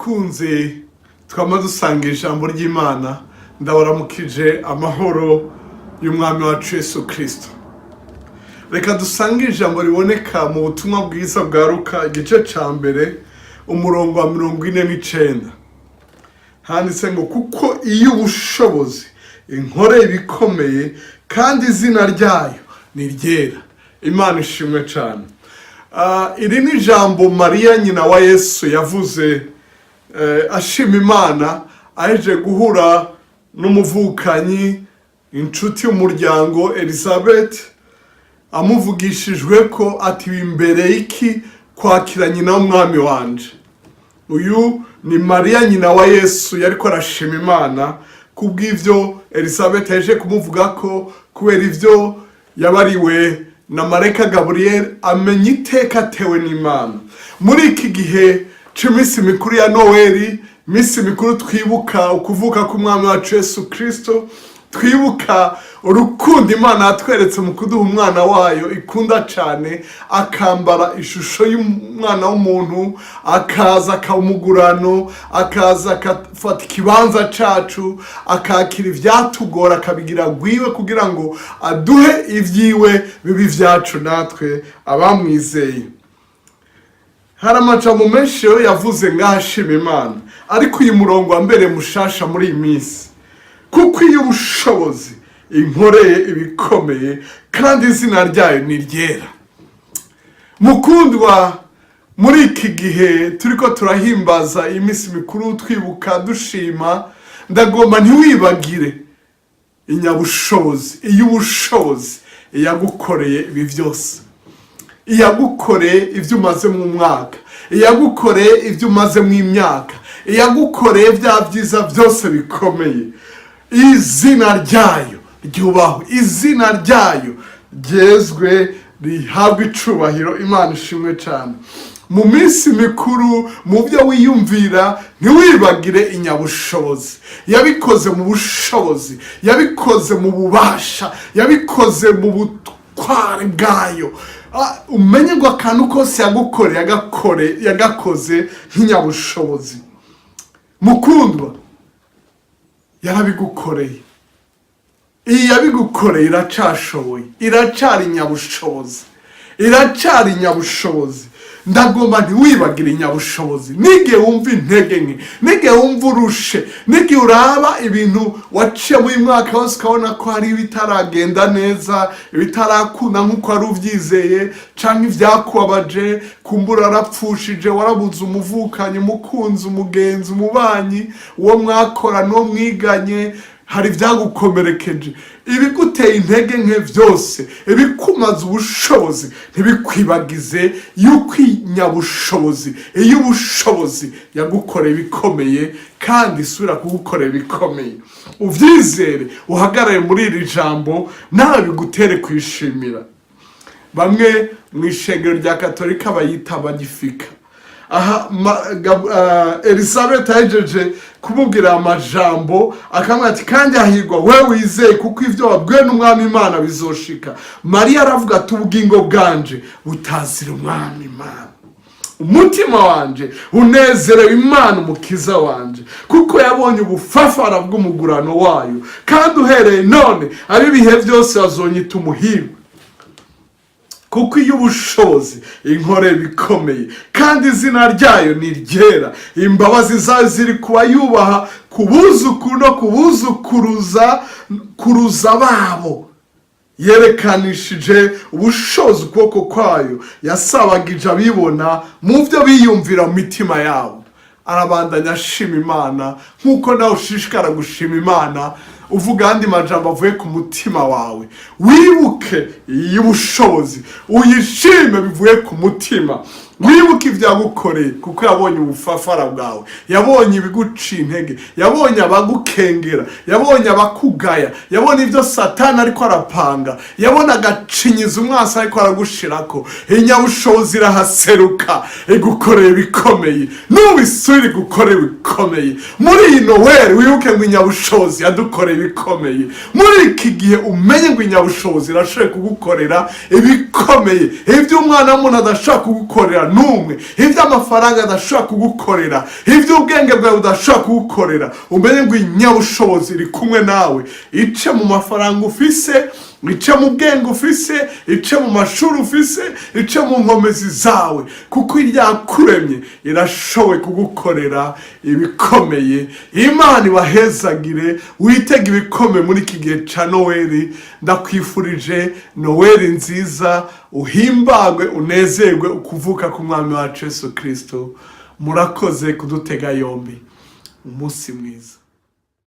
bakunze twama dusanga ijambo ry'Imana, ndabaramukije amahoro y'umwami wacu Yesu Kristo. Reka dusange ijambo riboneka mu butumwa bwiza bwa Luka igice ca mbere umurongo wa 49. Handitse ngo kuko iyo ubushobozi inkore ibikomeye kandi izina ryayo ni ryera. Imana ishimwe cyane. Iri ni ijambo Mariya nyina wa Yesu yavuze ashima Imana aje guhura n'umuvukanyi inshuti y'umuryango Elizabeth, amuvugishijwe ko ati imbere iki kwakira nyina w'umwami wanje. Uyu ni Mariya nyina wa Yesu yariko arashima Imana kubw'ivyo Elizabeth yaje kumuvuga ko kubera ivyo yabariwe na Marayika Gabriel amenya iteka atewe n'Imana. Muri iki gihe c'imisi mikuru ya Noeli, misi mikuru twibuka ukuvuka k'umwami wacu Yesu Kristo, twibuka urukundo Imana yatweretse mu kuduha umwana wayo ikunda cyane, akambara ishusho y'umwana w'umuntu, akaza akamugurano, akaza akafata ikibanza cacu, akakira ivyatugora akabigira gwiwe kugira ngo aduhe ivyiwe bibi vyacu natwe abamwizeye. Hari amajambo menshi yavuze ngashima Imana, ariko uyu murongo wa mbere mushasha muri iyi minsi, kuko iyo ubushobozi inkoreye ibikomeye kandi izina ryayo ni ryera. Mukundwa, muri iki gihe turiko turahimbaza iminsi mikuru twibuka dushima, ndagomba ntiwibagire inyabushobozi, iyo ubushobozi iyagukoreye ibi vyose, iyagukoreye ivyo umaze mu mwaka, iyagukoreye ivyo umaze mu imyaka, iyagukoreye vya vyiza vyose bikomeye. Izina ryayo ryubahwe, izina ryayo ryezwe, rihabwe icubahiro. Imana ishimwe cyane. Mu minsi mikuru, mu byo wiyumvira, ntiwibagire inyabushobozi. Yabikoze mu bushobozi, yabikoze mu bubasha, yabikoze mu butware bwayo. Umenye ngo akantu kose yagukoreye yagakoze nk'inyabushobozi. Mukundwa, yarabigukoreye. Iyi yabigukoreye iracashoboye, iracari inyabushobozi, iracari inyabushobozi. Ndagomba ntiwibagire inyabushobozi. Nige wumva intege nke, nige wumva urushe, nige uraba ibintu waciye mu mwaka wose ukabona ko hari ibitaragenda neza, ibitarakunda nk'uko wari uvyizeye, canke ivyakubabaje, kumbura arapfushije, warabuze umuvukanyi, umukunzi, umugenzi, umubanyi, uwo mwakorana, uwo mwiganye, hari vyagukomerekeje. Ibiguteye intege nke vyose, ibikumaza ubushobozi, ntibikwibagize yuko inyabushobozi, iyo ubushobozi yagukoreye ibikomeye kandi isubira kugukorera ibikomeye. Uvyizere, uhagarare muri iri jambo, nawe bigutere kwishimira. Bamwe mu ishengero rya Katolika bayita Magnificat. Elizabeth ahejeje kumubwira amajambo, akamubwira ati kandi ahirwa wewe wizeye kuko ivyo wabwiwe n'umwami Imana bizoshika. Mariya aravuga ati ubugingo bwanje butazira umwami Imana, umutima wanje unezerewe Imana umukiza wanje, kuko yabonye ubufafara bw'umugurano wayo, kandi uhereye none abibihe vyose azonyita umuhirwe. Kuko iyo ubushobozi inkore bikomeye kandi izina ryayo ni ryera, imbabazi zayo ziri kuba yubaha kubuzukuru no kuruza babo. Yerekanishije ubushobozi ukuboko kwayo, yasabagije abibona mu byo biyumvira mu mitima yabo. Arabandanya ashima Imana nk'uko nawe ushishikara gushima Imana, uvuga andi majambo avuye ku mutima wawe. Wibuke y'ubushobozi, uyishime bivuye ku mutima. Wibuke ivyagukoreye kuko yabonye ubufafara bwawe, yabonye ibiguca intege, yabonye abagukengera, yabonye abakugaya, yabonye ivyo Satani ariko arapanga, yabona agacinyiza umwasa ariko aragushirako. Inyabushobozi irahaseruka igukoreye bikomeye, n'ubisubire gukorera bikomeye. Muri iyi Noeli wibuke ngo inyabushobozi yadukoreye bikomeye. Muri iki gihe umenye ngo inyabushobozi irashoboye kugukorera ibikomeye, ivyo umwana w'umuntu adashaka kugukorera kugukorera n'umwe, ibyo amafaranga adashobora kugukorera, ibyo ubwenge bwawe budashobora kugukorera, umenye ngo inyabushobozi iri kumwe nawe. Ice mu mafaranga ufise, ice mu bwenge ufise, ice mu mashuri ufise, ice mu nkomezi zawe, kuko iryakuremye irashoboye kugukorera ibikomeye. Imana ibahezagire, witega ibikomeye muri iki gihe ca Noheli. Ndakwifurije Noheli nziza, uhimbagwe unezerwe ukuvuka k'umwami wacu Yesu Kristo. Murakoze kudutega yombi. Umunsi mwiza.